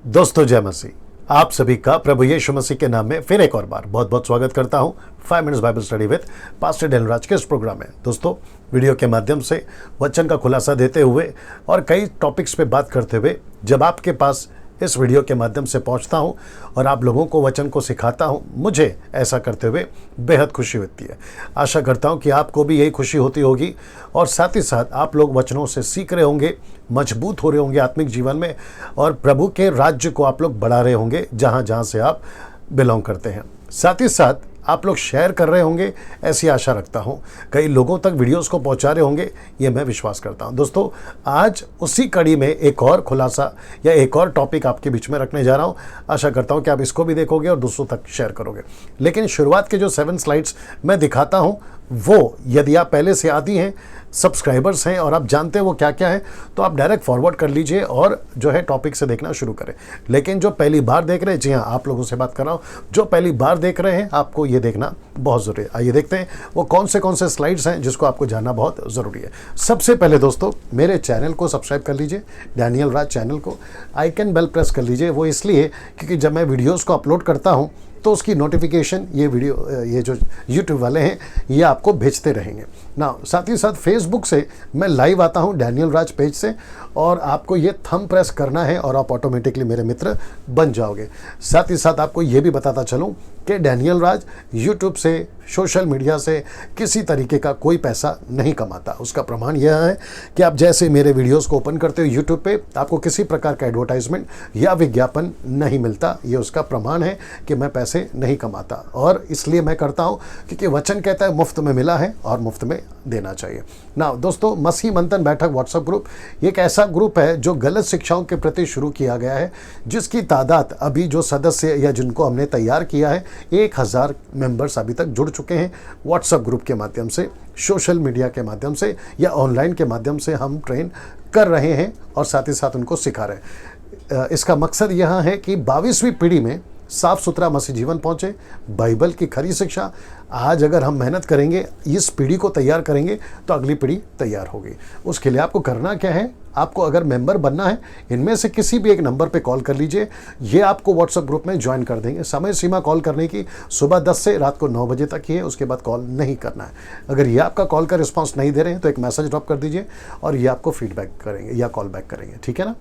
दोस्तों जय मसीह। आप सभी का प्रभु यीशु मसीह के नाम में फिर एक और बार बहुत बहुत स्वागत करता हूं 5 minutes Bible study with pastor Daniel Raj के इस प्रोग्राम में। दोस्तों वीडियो के माध्यम से वचन का खुलासा देते हुए और कई टॉपिक्स पे बात करते हुए जब आपके पास इस वीडियो के माध्यम से पहुंचता हूं और आप लोगों को वचन को सिखाता हूं, मुझे ऐसा करते हुए बेहद खुशी होती है। आशा करता हूं कि आपको भी यही खुशी होती होगी और साथ ही साथ आप लोग वचनों से सीख रहे होंगे, मजबूत हो रहे होंगे आत्मिक जीवन में और प्रभु के राज्य को आप लोग बढ़ा रहे होंगे जहां जहां से आप बिलोंग करते हैं। साथ ही साथ आप लोग शेयर कर रहे होंगे, ऐसी आशा रखता हूं। कई लोगों तक वीडियोस को पहुंचा रहे होंगे, ये मैं विश्वास करता हूं। दोस्तों आज उसी कड़ी में एक और खुलासा या एक और टॉपिक आपके बीच में रखने जा रहा हूं। आशा करता हूं कि आप इसको भी देखोगे और दूसरों तक शेयर करोगे। लेकिन शुरुआत के जो 7 स्लाइड्स मैं दिखाता हूं वो यदि आप पहले से आदी हैं, सब्सक्राइबर्स हैं और आप जानते हैं वो क्या क्या है, तो आप डायरेक्ट फॉरवर्ड कर लीजिए और जो है टॉपिक से देखना शुरू करें। लेकिन जो पहली बार देख रहे हैं, जी हाँ आप लोगों से बात कर रहा हूँ, जो पहली बार देख रहे हैं आपको ये देखना बहुत ज़रूरी है। आइए देखते हैं वो कौन से स्लाइड्स हैं जिसको आपको जानना बहुत ज़रूरी है। सबसे पहले दोस्तों मेरे चैनल को सब्सक्राइब कर लीजिए, डैनियल राज चैनल को। आइकन बेल प्रेस कर लीजिए, वो इसलिए क्योंकि जब मैं वीडियोज़ को अपलोड करता हूँ तो उसकी नोटिफिकेशन ये जो यूट्यूब वाले हैं ये आपको भेजते रहेंगे ना। साथ ही साथ फेसबुक से मैं लाइव आता हूं डैनियल राज पेज से और आपको ये थंब प्रेस करना है और आप ऑटोमेटिकली मेरे मित्र बन जाओगे। साथ ही साथ आपको ये भी बताता चलूं कि डैनियल राज यूट्यूब से, सोशल मीडिया से किसी तरीके का कोई पैसा नहीं कमाता। उसका प्रमाण यह है कि आप जैसे मेरे वीडियोस को ओपन करते हो यूट्यूब पे, आपको किसी प्रकार का एडवर्टाइजमेंट या विज्ञापन नहीं मिलता। ये उसका प्रमाण है कि मैं पैसे नहीं कमाता और इसलिए मैं करता हूँ क्योंकि वचन कहता है मुफ्त में मिला है और मुफ्त में देना चाहिए ना। दोस्तों मसीह मंथन बैठक व्हाट्सएप ग्रुप एक ऐसा ग्रुप है जो गलत शिक्षाओं के प्रति शुरू किया गया है, जिसकी तादाद अभी जो सदस्य या जिनको हमने तैयार किया है 1000 मेंबर्स अभी तक जुड़ चुके हैं। व्हाट्सएप ग्रुप के माध्यम से, सोशल मीडिया के माध्यम से या ऑनलाइन के माध्यम से हम ट्रेन कर रहे हैं और साथ ही साथ उनको सिखा रहे हैं। इसका मकसद यह है कि 22वीं पीढ़ी में साफ सुथरा मसीह जीवन पहुंचे, बाइबल की खरी शिक्षा। आज अगर हम मेहनत करेंगे, इस पीढ़ी को तैयार करेंगे तो अगली पीढ़ी तैयार होगी। उसके लिए आपको करना क्या है, आपको अगर मेंबर बनना है इनमें से किसी भी एक नंबर पे कॉल कर लीजिए, ये आपको व्हाट्सएप ग्रुप में ज्वाइन कर देंगे। समय सीमा कॉल करने की सुबह 10 से रात को 9 बजे तक ही है, उसके बाद कॉल नहीं करना है। अगर ये आपका कॉल का रिस्पॉन्स नहीं दे रहे हैं तो एक मैसेज ड्रॉप कर दीजिए और ये आपको फीडबैक करेंगे या कॉल बैक करेंगे, ठीक है ना।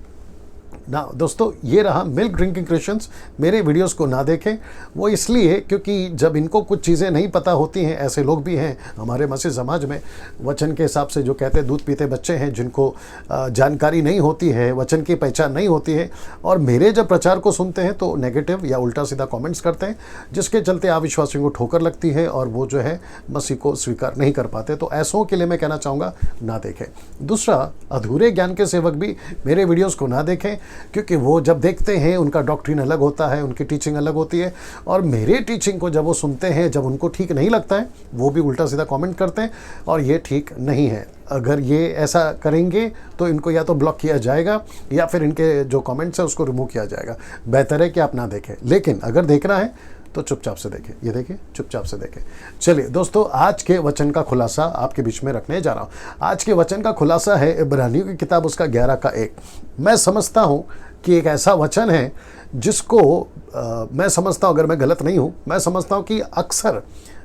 दोस्तों ये रहा मिल्क ड्रिंकिंग क्रिश्चियंस। मेरे वीडियोस को ना देखें, वो इसलिए क्योंकि जब इनको कुछ चीज़ें नहीं पता होती हैं, ऐसे लोग भी हैं हमारे मसीह समाज में, वचन के हिसाब से जो कहते हैं दूध पीते बच्चे हैं, जिनको जानकारी नहीं होती है, वचन की पहचान नहीं होती है और मेरे जब प्रचार को सुनते हैं तो नेगेटिव या उल्टा सीधा कमेंट्स करते हैं, जिसके चलते अविश्वासियों को ठोकर लगती है और वो जो है मसीह को स्वीकार नहीं कर पाते। तो ऐसों के लिए मैं कहना चाहूँगा ना देखें। दूसरा, अधूरे ज्ञान के सेवक भी मेरे वीडियोज़ को ना देखें, क्योंकि वो जब देखते हैं उनका डॉक्ट्रिन अलग होता है, उनकी टीचिंग अलग होती है और मेरे टीचिंग को जब वो सुनते हैं, जब उनको ठीक नहीं लगता है, वो भी उल्टा सीधा कमेंट करते हैं और ये ठीक नहीं है। अगर ये ऐसा करेंगे तो इनको या तो ब्लॉक किया जाएगा या फिर इनके जो कमेंट्स है उसको रिमूव किया जाएगा। बेहतर है कि आप ना देखें, लेकिन अगर देखना है तो चुपचाप से देखें। ये देखिए, चुपचाप से देखें। चलिए दोस्तों, आज के वचन का खुलासा आपके बीच में रखने जा रहा हूँ। आज के वचन का खुलासा है इब्रानियों की किताब उसका 11 का 1। मैं समझता हूँ कि एक ऐसा वचन है जिसको मैं समझता हूँ, अगर मैं गलत नहीं हूँ, मैं समझता हूँ कि अक्सर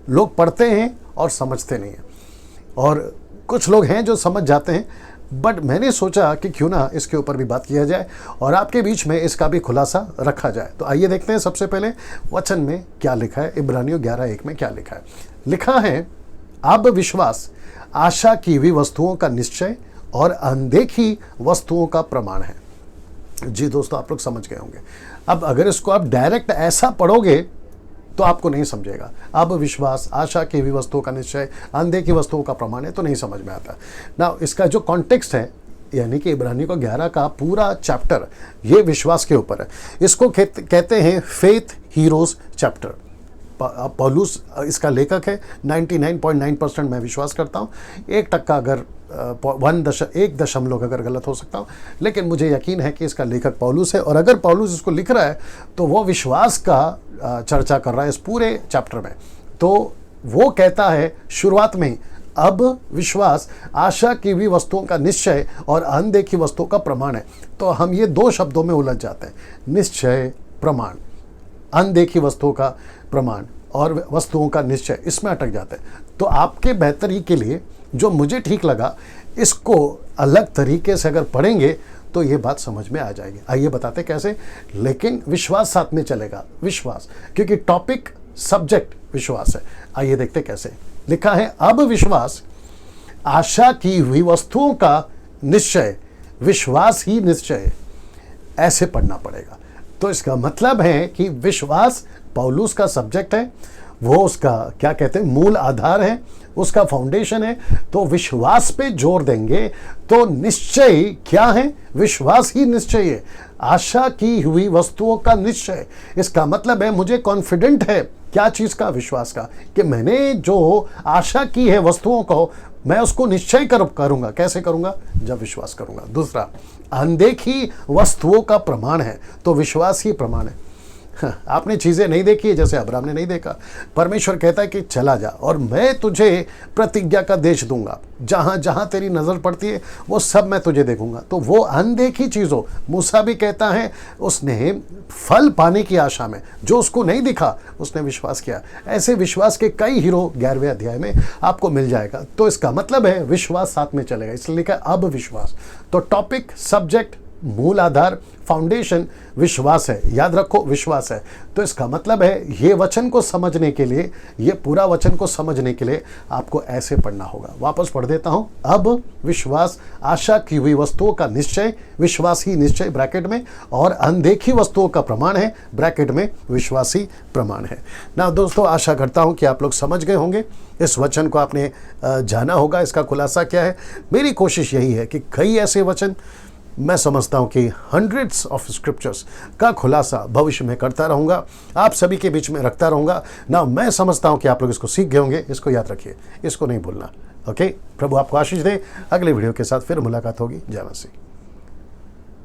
लोग पढ़ते हैं और समझते नहीं हैं और कुछ लोग हैं जो समझ जाते हैं, बट मैंने सोचा कि क्यों ना इसके ऊपर भी बात किया जाए और आपके बीच में इसका भी खुलासा रखा जाए। तो आइए देखते हैं सबसे पहले वचन में क्या लिखा है। इब्रानियों 11:1 में क्या लिखा है? लिखा है, अब विश्वास आशा की हुई वस्तुओं का निश्चय और अनदेखी वस्तुओं का प्रमाण है। जी दोस्तों, आप लोग समझ गए होंगे। अब अगर इसको आप डायरेक्ट ऐसा पढ़ोगे तो आपको नहीं समझेगा। अब विश्वास आशा की हुई वस्तुओं का निश्चय, अनदेखी वस्तुओं का प्रमाण है, तो नहीं समझ में आता ना। इसका जो कॉन्टेक्स्ट है, यानी कि इब्रानियों का 11 का पूरा चैप्टर ये विश्वास के ऊपर है। इसको कहते हैं फेथ हीरोज चैप्टर। पौलुस इसका लेखक है। 99.9% मैं विश्वास करता हूँ। 1% अगर 1 अगर गलत हो सकता हूँ, लेकिन मुझे यकीन है कि इसका लेखक पौलुस है। और अगर पौलुस इसको लिख रहा है तो वो विश्वास का चर्चा कर रहा है इस पूरे चैप्टर में। तो वो कहता है शुरुआत में अब विश्वास आशा की हुई वस्तुओं का निश्चय और अनदेखी वस्तुओं का प्रमाण है। तो हम ये दो शब्दों में उलझ जाते हैं, निश्चय, प्रमाण। अनदेखी वस्तुओं का प्रमाण और वस्तुओं का निश्चय, इसमें अटक जाते हैं। तो आपके बेहतरी के लिए जो मुझे ठीक लगा, इसको अलग तरीके से अगर पढ़ेंगे तो ये बात समझ में आ जाएगी। आइए बताते कैसे, लेकिन विश्वास साथ में चलेगा। विश्वास, क्योंकि टॉपिक सब्जेक्ट विश्वास है। आइए देखते कैसे। लिखा है, अब विश्वास आशा की हुई वस्तुओं का निश्चय, विश्वास ही निश्चय। ऐसे पढ़ना पड़ेगा। तो इसका मतलब है कि विश्वास पौलुस का सब्जेक्ट है, वो उसका क्या कहते हैं, मूल आधार है, उसका फाउंडेशन है। तो विश्वास पे जोर देंगे तो निश्चय क्या है, विश्वास ही निश्चय है। आशा की हुई वस्तुओं का निश्चय, इसका मतलब है मुझे कॉन्फिडेंट है क्या चीज का, विश्वास का, कि मैंने जो आशा की है वस्तुओं को, मैं उसको निश्चय करूंगा। कैसे करूंगा, जब विश्वास करूंगा। दूसरा, अनदेखी वस्तुओं का प्रमाण है, तो विश्वास ही प्रमाण है। आपने चीजें नहीं देखी है, जैसे अब्राहम ने नहीं देखा। परमेश्वर कहता है कि चला जा और मैं तुझे प्रतिज्ञा का देश दूंगा, जहां जहां तेरी नजर पड़ती है वो सब मैं तुझे देखूंगा। तो वो अनदेखी चीजों, मूसा भी कहता है, उसने फल पाने की आशा में, जो उसको नहीं दिखा उसने विश्वास किया। ऐसे विश्वास के कई हीरो 11वें अध्याय में आपको मिल जाएगा। तो इसका मतलब है विश्वास साथ में चलेगा, इसलिए लिखा है अब विश्वास। तो टॉपिक, सब्जेक्ट, मूल आधार, फाउंडेशन विश्वास है। याद रखो, विश्वास है। तो इसका मतलब है ये वचन को समझने के लिए, ये पूरा वचन को समझने के लिए आपको ऐसे पढ़ना होगा। वापस पढ़ देता हूं, अब विश्वास आशा की हुई वस्तुओं का निश्चय, विश्वास ही निश्चय ब्रैकेट में, और अनदेखी वस्तुओं का प्रमाण है ब्रैकेट में, विश्वासी प्रमाण है ना। दोस्तों, आशा करता हूं कि आप लोग समझ गए होंगे, इस वचन को आपने जाना होगा, इसका खुलासा क्या है। मेरी कोशिश यही है कि कई ऐसे वचन, मैं समझता हूं कि हंड्रेड्स ऑफ स्क्रिप्चर्स का खुलासा भविष्य में करता रहूंगा, आप सभी के बीच में रखता रहूंगा ना। मैं समझता हूं कि आप लोग इसको सीख गए होंगे। इसको याद रखिए, इसको नहीं भूलना। ओके, प्रभु आपको आशीष दे। अगले वीडियो के साथ फिर मुलाकात होगी। जय मसीह।